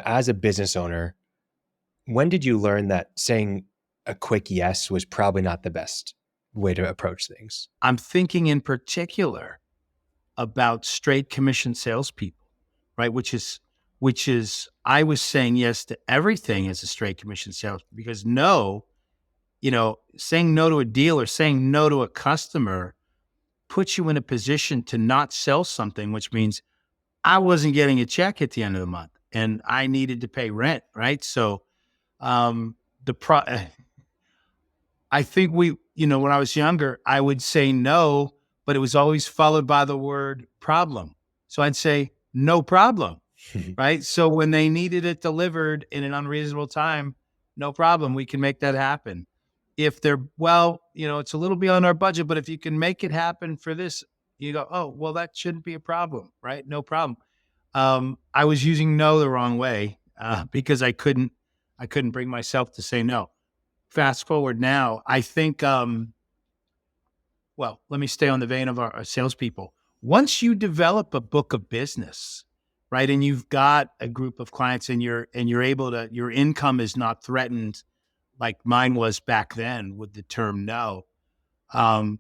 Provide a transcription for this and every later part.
As a business owner, when did you learn that saying a quick yes was probably not the best way to approach things? I'm thinking in particular about straight commission salespeople, right? Which is I was saying yes to everything as a straight commission sales because no, saying no to a deal or saying no to a customer puts you in a position to not sell something, which means I wasn't getting a check at the end of the month and I needed to pay rent, right? So um, the pro I think when I was younger, I would say no, but it was always followed by the word problem. So I'd say no problem, right? So when they needed it delivered in an unreasonable time, no problem. We can make that happen. If they're, it's a little beyond our budget, but if you can make it happen for this, you go, oh, well, that shouldn't be a problem, right? No problem. I was using no the wrong way because I couldn't bring myself to say no. Fast forward now, I think, let me stay on the vein of our salespeople. Once you develop a book of business, right, and you've got a group of clients and you're able to, your income is not threatened like mine was back then with the term no, um,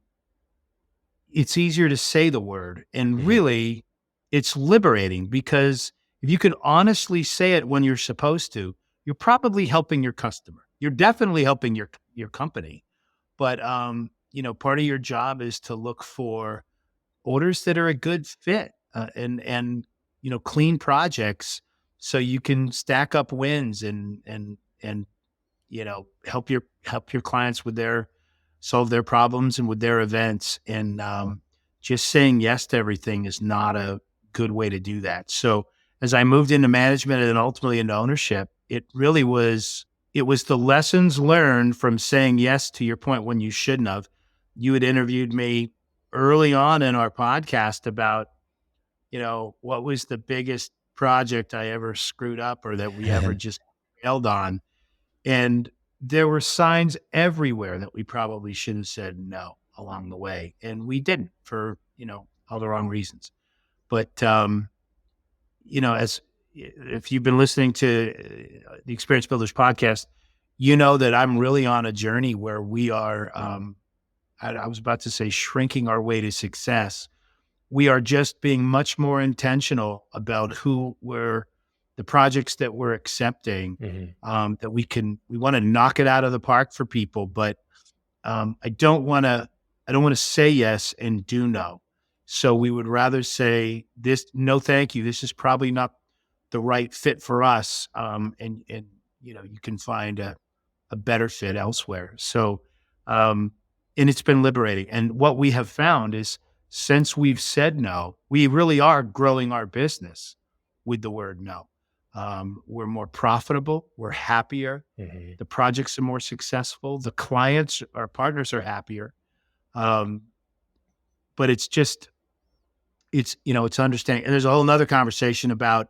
it's easier to say the word. And Mhm. really, it's liberating because if you can honestly say it when you're supposed to, you're probably helping your customer. You're definitely helping your company. But part of your job is to look for orders that are a good fit and clean projects, so you can stack up wins and help your clients with their solve their problems and with their events. And just saying yes to everything is not a good way to do that. So as I moved into management and ultimately into ownership, it was the lessons learned from saying yes, to your point, when you shouldn't have. You had interviewed me early on in our podcast about, what was the biggest project I ever screwed up or that we ever just failed on. And there were signs everywhere that we probably should have said no along the way. And we didn't for, all the wrong reasons. But, as if you've been listening to the Experience Builders podcast, you know that I'm really on a journey where we are, I was about to say shrinking our way to success. We are just being much more intentional about the projects that we're accepting, Mhm. that we want to knock it out of the park for people, but I don't want to say yes and do no. So we would rather say this, no, thank you. This is probably not the right fit for us. And you can find a better fit elsewhere. So, and it's been liberating. And what we have found is since we've said no, we really are growing our business with the word no. We're more profitable. We're happier. Mhm. The projects are more successful. The clients, our partners are happier. Um, but it's understanding. And there's a whole nother conversation about,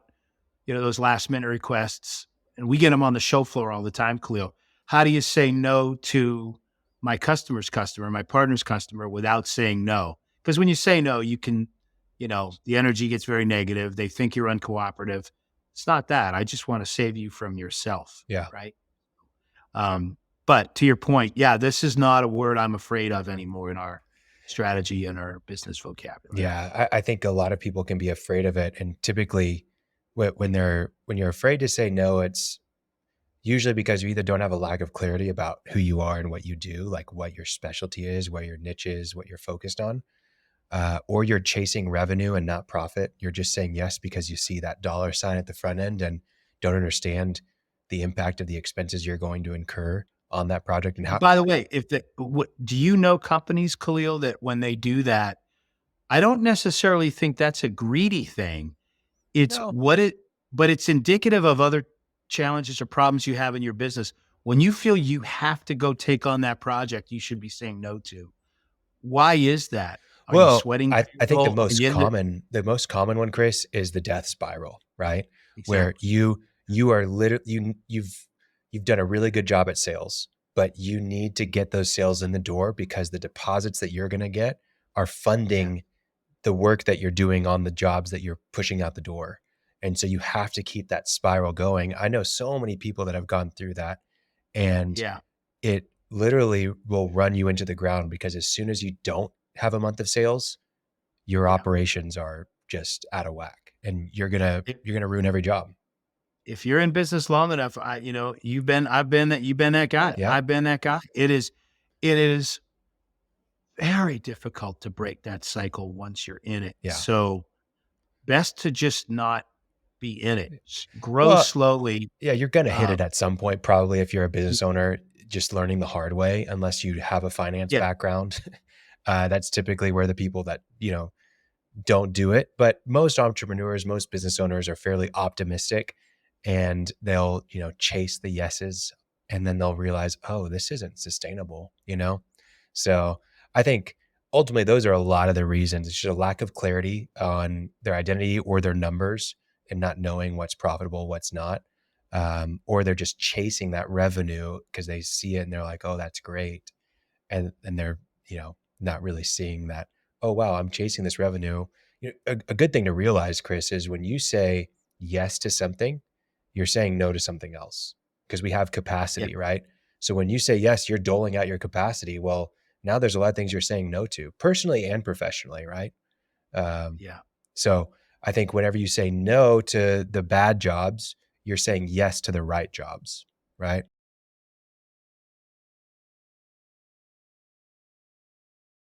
those last minute requests, and we get them on the show floor all the time, Khalil. How do you say no to my customer's customer, my partner's customer, without saying no? Because when you say no, you can, the energy gets very negative. They think you're uncooperative. It's not that. I just want to save you from yourself, Yeah. right? But to your point, yeah, this is not a word I'm afraid of anymore in our strategy and our business vocabulary. Yeah. I think a lot of people can be afraid of it. And typically when you're afraid to say no, it's usually because you either don't have a lack of clarity about who you are and what you do, like what your specialty is, where your niche is, what you're focused on, or you're chasing revenue and not profit. You're just saying yes because you see that dollar sign at the front end and don't understand the impact of the expenses you're going to incur on that project and how. By the way, do you know companies, Khalil, that when they do that, I don't necessarily think that's a greedy thing. It's No. but it's indicative of other challenges or problems you have in your business. When you feel you have to go take on that project, you should be saying no to. Why is that? Are you Well, sweating I think people? Are you in the the most common one, Chris, is the death spiral, right? Where exactly? you are literally you've done a really good job at sales, but you need to get those sales in the door because the deposits that you're going to get are Yeah. funding the work that you're doing on the jobs that you're pushing out the door. And so you have to keep that spiral going. I know so many people that have gone through that, and Yeah. it literally will run you into the ground because as soon as you don't have a month of sales, your Yeah. operations are just out of whack and If, you're gonna ruin every job. if you're in business long enough, you've been that guy. Yeah. I've been that guy. It is very difficult to break that cycle once you're in it. Yeah. So best to just not be in it. Grow Well, slowly. yeah, you're gonna hit it Um, at some point, probably if you're a business y- owner, just learning the hard way, unless you have a finance yeah, background. That's typically where the people that, don't do it. But most entrepreneurs, most business owners are fairly optimistic and they'll, chase the yeses and then they'll realize, oh, this isn't sustainable. So I think ultimately those are a lot of the reasons. It's just a lack of clarity on their identity or their numbers and not knowing what's profitable, what's not. Or they're just chasing that revenue because they see it and they're like, oh, that's great. And they're, not really seeing that, oh, wow, I'm chasing this revenue. A good thing to realize, Chris, is when you say yes to something, you're saying no to something else because we have yeah, capacity, right? So when you say yes, you're doling out your capacity. Well, now there's a lot of things you're saying no to, personally and professionally, right? Um, yeah. so I think whenever you say no to the bad jobs, you're saying yes to the right jobs, right?